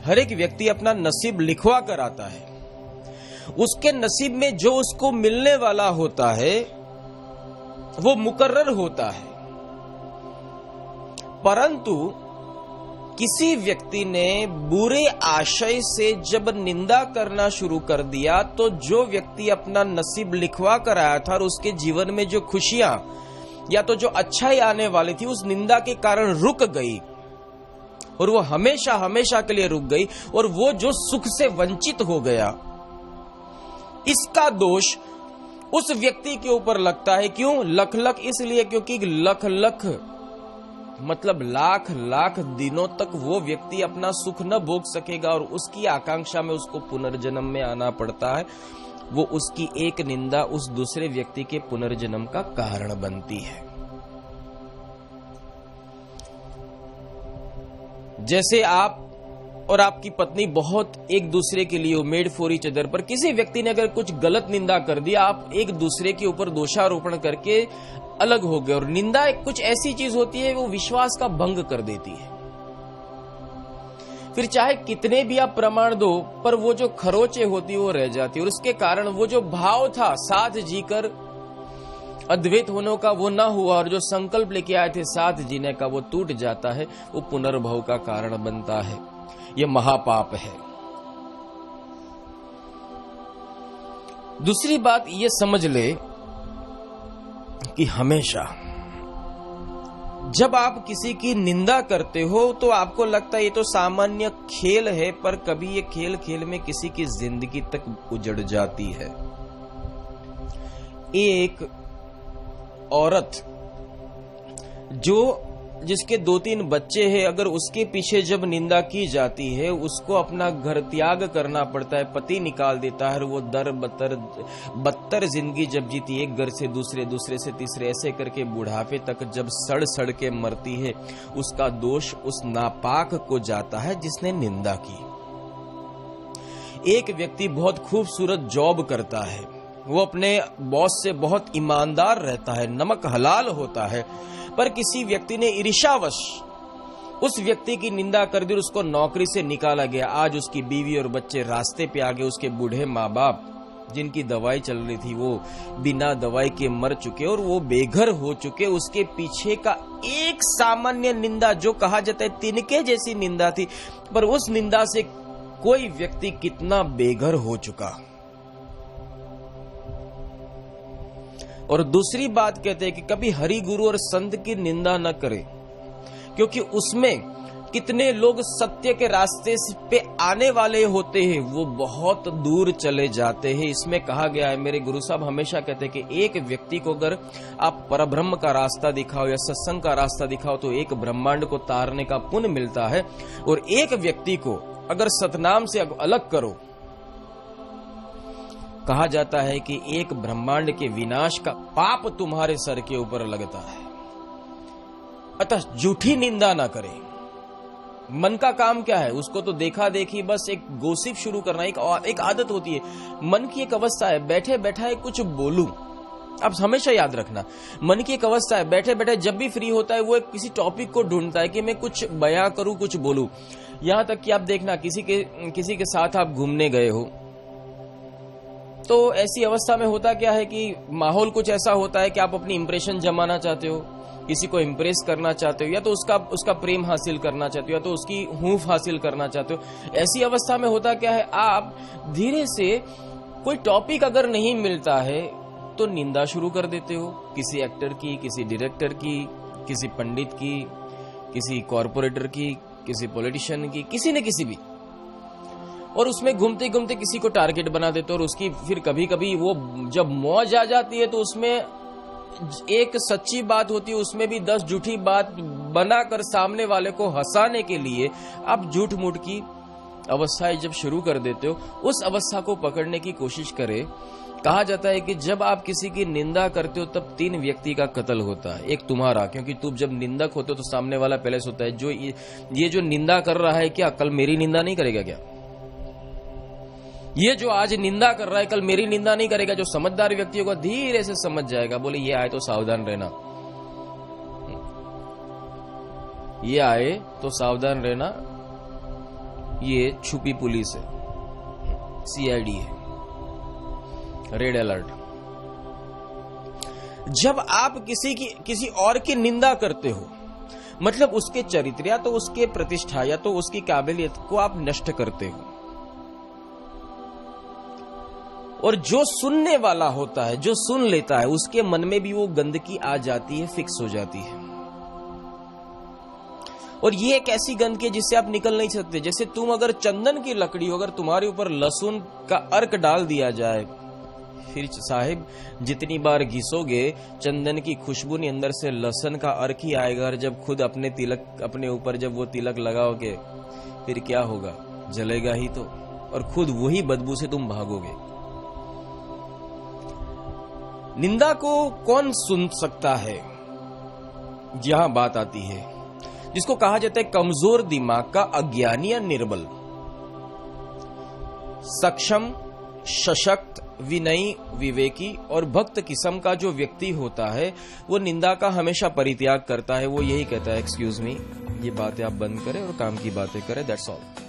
हर एक व्यक्ति अपना नसीब लिखवा कर आता है। उसके नसीब में जो उसको मिलने वाला होता है वो मुकर्रर होता है, परंतु किसी व्यक्ति ने बुरे आशय से जब निंदा करना शुरू कर दिया तो जो व्यक्ति अपना नसीब लिखवा कर आया था और उसके जीवन में जो खुशियां या तो जो अच्छाई आने वाली थी उस निंदा के कारण रुक गई, और वो हमेशा हमेशा के लिए रुक गई, और वो जो सुख से वंचित हो गया, इसका दोष उस व्यक्ति के ऊपर लगता है। क्यों लख लख? इसलिए क्योंकि लख लख मतलब लाख लाख दिनों तक वो व्यक्ति अपना सुख न भोग सकेगा, और उसकी आकांक्षा में उसको पुनर्जन्म में आना पड़ता है। वो उसकी एक निंदा उस दूसरे व्यक्ति के पुनर्जन्म का कारण बनती है। जैसे आप और आपकी पत्नी बहुत एक दूसरे के लिए मेड फॉर ईच अदर, पर किसी व्यक्ति ने अगर कुछ गलत निंदा कर दिया, आप एक दूसरे के ऊपर दोषारोपण करके अलग हो गए। और निंदा कुछ ऐसी चीज होती है वो विश्वास का भंग कर देती है। फिर चाहे कितने भी आप प्रमाण दो, पर वो जो खरोचे होती है वो रह जाती है, और उसके कारण वो जो भाव था साथ जीकर अद्वैत होने का वो ना हुआ, और जो संकल्प लेके आए थे साथ जीने का वो टूट जाता है। वो पुनर्भव का कारण बनता है। ये महापाप है। दूसरी बात ये समझ ले कि हमेशा जब आप किसी की निंदा करते हो तो आपको लगता है ये तो सामान्य खेल है, पर कभी ये खेल खेल में किसी की जिंदगी तक उजड़ जाती है। एक औरत जिसके 2-3 बच्चे हैं, अगर उसके पीछे जब निंदा की जाती है, उसको अपना घर त्याग करना पड़ता है, पति निकाल देता है, और वो दर बदतर जिंदगी जब जीती, एक घर से दूसरे, दूसरे से तीसरे, ऐसे करके बुढ़ापे तक जब सड़ सड़ के मरती है, उसका दोष उस नापाक को जाता है जिसने निंदा की। एक व्यक्ति बहुत खूबसूरत जॉब करता है, वो अपने बॉस से बहुत ईमानदार रहता है, नमक हलाल होता है, पर किसी व्यक्ति ने ईर्ष्यावश उस व्यक्ति की निंदा कर दी और उसको नौकरी से निकाला गया। आज उसकी बीवी और बच्चे रास्ते पे आ गए, उसके बूढ़े माँ बाप जिनकी दवाई चल रही थी वो बिना दवाई के मर चुके और वो बेघर हो चुके। उसके पीछे का एक सामान्य निंदा, जो कहा जाता है तिनके जैसी निंदा थी, पर उस निंदा से कोई व्यक्ति कितना बेघर हो चुका। और दूसरी बात कहते हैं कि कभी हरि गुरु और संत की निंदा न करें, क्योंकि उसमें कितने लोग सत्य के रास्ते पे आने वाले होते हैं, वो बहुत दूर चले जाते हैं। इसमें कहा गया है, मेरे गुरु साहब हमेशा कहते हैं कि एक व्यक्ति को अगर आप परब्रह्म का रास्ता दिखाओ या सत्संग का रास्ता दिखाओ तो एक ब्रह्मांड को तारने का पुण्य मिलता है, और एक व्यक्ति को अगर सतनाम से अलग करो, कहा जाता है कि एक ब्रह्मांड के विनाश का पाप तुम्हारे सर के ऊपर लगता है। अतः झूठी निंदा ना करें। मन का काम क्या है, उसको तो देखा देखी बस एक गोसिप शुरू करना एक आदत होती है। मन की एक अवस्था है, बैठे बैठा है कुछ बोलूं। आप हमेशा याद रखना, मन की एक अवस्था है, बैठे बैठे जब भी फ्री होता है वो किसी टॉपिक को ढूंढता है कि मैं कुछ बयां करूं, कुछ बोलूं। यहां तक कि आप देखना, किसी के साथ आप घूमने गए हो तो ऐसी अवस्था में होता क्या है कि माहौल कुछ ऐसा होता है कि आप अपनी इंप्रेशन जमाना चाहते हो, किसी को इम्प्रेस करना चाहते हो, या तो उसका प्रेम हासिल करना चाहते हो, या तो उसकी हूंफ हासिल करना चाहते हो। ऐसी अवस्था में होता क्या है, आप धीरे से कोई टॉपिक अगर नहीं मिलता है तो निंदा शुरू कर देते हो, किसी एक्टर की, किसी डायरेक्टर की, किसी पंडित की, किसी कॉर्पोरेटर की, किसी पॉलिटिशियन की, किसी न किसी भी, और उसमें घूमते घूमते किसी को टारगेट बना देते हो। और उसकी फिर कभी कभी वो जब मौज आ जाती है तो उसमें एक सच्ची बात होती है, उसमें भी 10 झूठी बात बनाकर सामने वाले को हंसाने के लिए आप झूठ मूठ की अवस्थाएं जब शुरू कर देते हो, उस अवस्था को पकड़ने की कोशिश करें। कहा जाता है कि जब आप किसी की निंदा करते हो तब 3 व्यक्ति का कत्ल होता है। एक तुम्हारा, क्योंकि तुम जब निंदक होते हो तो सामने वाला पहले से होता है, जो ये जो निंदा कर रहा है क्या कल मेरी निंदा नहीं करेगा क्या? ये जो आज निंदा कर रहा है कल मेरी निंदा नहीं करेगा? जो समझदार व्यक्ति होगा धीरे से समझ जाएगा, बोले ये आए तो सावधान रहना, ये आए तो सावधान रहना, ये छुपी पुलिस है, सीआईडी है, रेड अलर्ट। जब आप किसी और की निंदा करते हो, मतलब उसके चरित्र या तो उसके प्रतिष्ठा या तो उसकी काबिलियत को आप नष्ट करते हो, और जो सुनने वाला होता है, जो सुन लेता है, उसके मन में भी वो गंदगी आ जाती है, फिक्स हो जाती है। और ये एक ऐसी गंदगी जिससे आप निकल नहीं सकते। जैसे तुम अगर चंदन की लकड़ी हो, अगर तुम्हारे ऊपर लहसुन का अर्क डाल दिया जाए, फिर साहिब जितनी बार घिसोगे चंदन की खुशबू नहीं, अंदर से लहसुन का अर्क ही आएगा। और जब खुद अपने ऊपर जब वो तिलक लगाओगे, फिर क्या होगा? जलेगा ही तो, और खुद वही बदबू से तुम भागोगे। निंदा को कौन सुन सकता है? यहां बात आती है जिसको कहा जाता है कमजोर दिमाग का अज्ञानी या निर्बल। सक्षम, सशक्त, विनयी, विवेकी और भक्त किस्म का जो व्यक्ति होता है वो निंदा का हमेशा परित्याग करता है। वो यही कहता है, एक्सक्यूज मी, ये बातें आप बंद करें और काम की बातें करें, दैट्स ऑल।